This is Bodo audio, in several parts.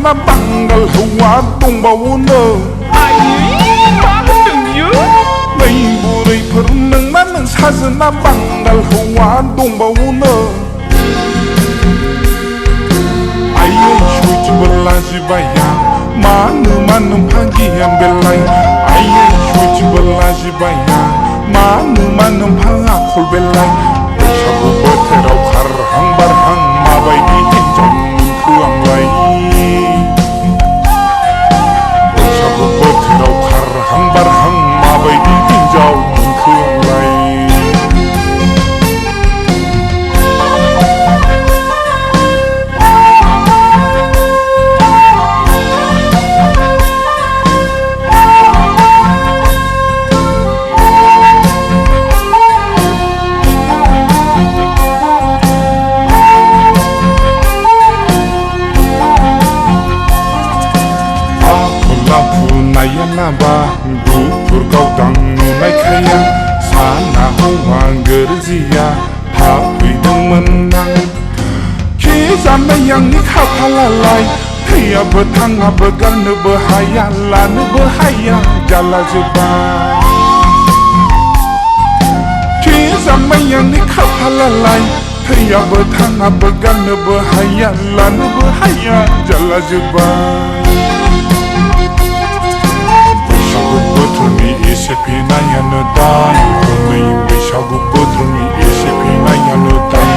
사스나 방갈 हौवा दंबावोनो मा होनदों बियो नै बुरैफोर नोंना नों साजोना बांगाल हौवा दंबावोनो आयै सयथिबो लाजिबाया मानो नोम्फा बेलाय आयै सयथिबो लाजिबाया मानो नोम्फा आखल बेलाय बैसागु बोथोराव खारहां बारहां माबायदि हिनजाव मोनखो आंलाय बैसागु बोथोराव खारहां बारहां माबायदि हिनजाव मोनखो आंलाय नायनाबा गुफुर गावदां नुनायखाया साना हौवा गोरजिया थाफैदोंमोन आं खि जानाय आंनि खाफालालाय थैयाबो थाङाबो गारनोबो हाया लानोबो हाया जाला जोब्बाय खि जानाय आंनि खाफालालाय थैयाबो थाङाबो गारनोबो हाया लानोबो हाया जाला जोब्बाय एसे फैनायानो दाय हनै बैसागु बोथोरनि एसे फैनायानो दाय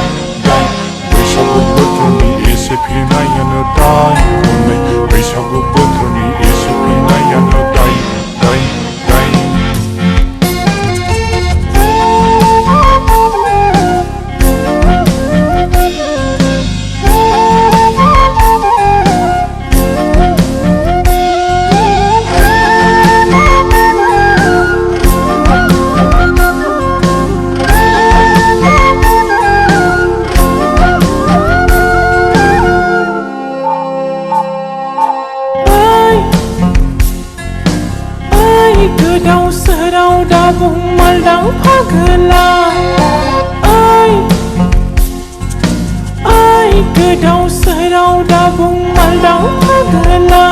बैसागु बोथोरनि एसे फैनायानो दाय हनै बैसागु बोथोरनि एसे फैनायानो दाय गोदाव सोराव दाबुं मालदां फागोला गोदाव सोराव दाबुं मालदां फागोला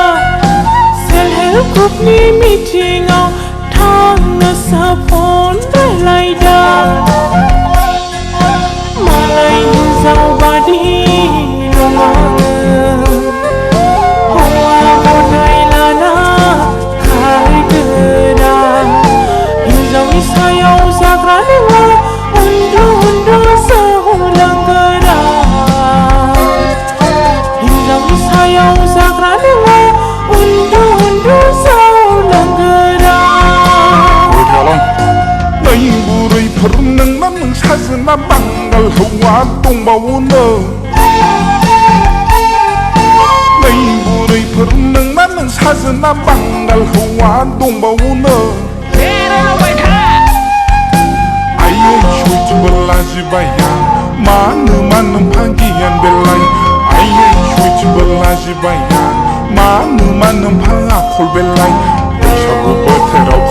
सेल्फ हेल्प ग्रुपनि मिटिंआव थांनोसो फन रायलायदा मालाय हिनजाव बादि नङा जाग्रा नङा उन्दु उन्दु सोलोंगोरा हिनजावनि सायाव जाग्रा नङा उन्दु उन्दु सोलोंगोरा नै बुरैफोर नोंना नों साजोना बांगाल हौवा दंबावोनो नै बुरैफोर नोंना नों साजोना बांगाल हौवा दंबावोनो सयथिबो लाजिबाया मानो नोम्फा बेलाय आयै सयथिबो लाजिबाया मानो नोम्फा आखल बेलाय बैसागु बोथोराव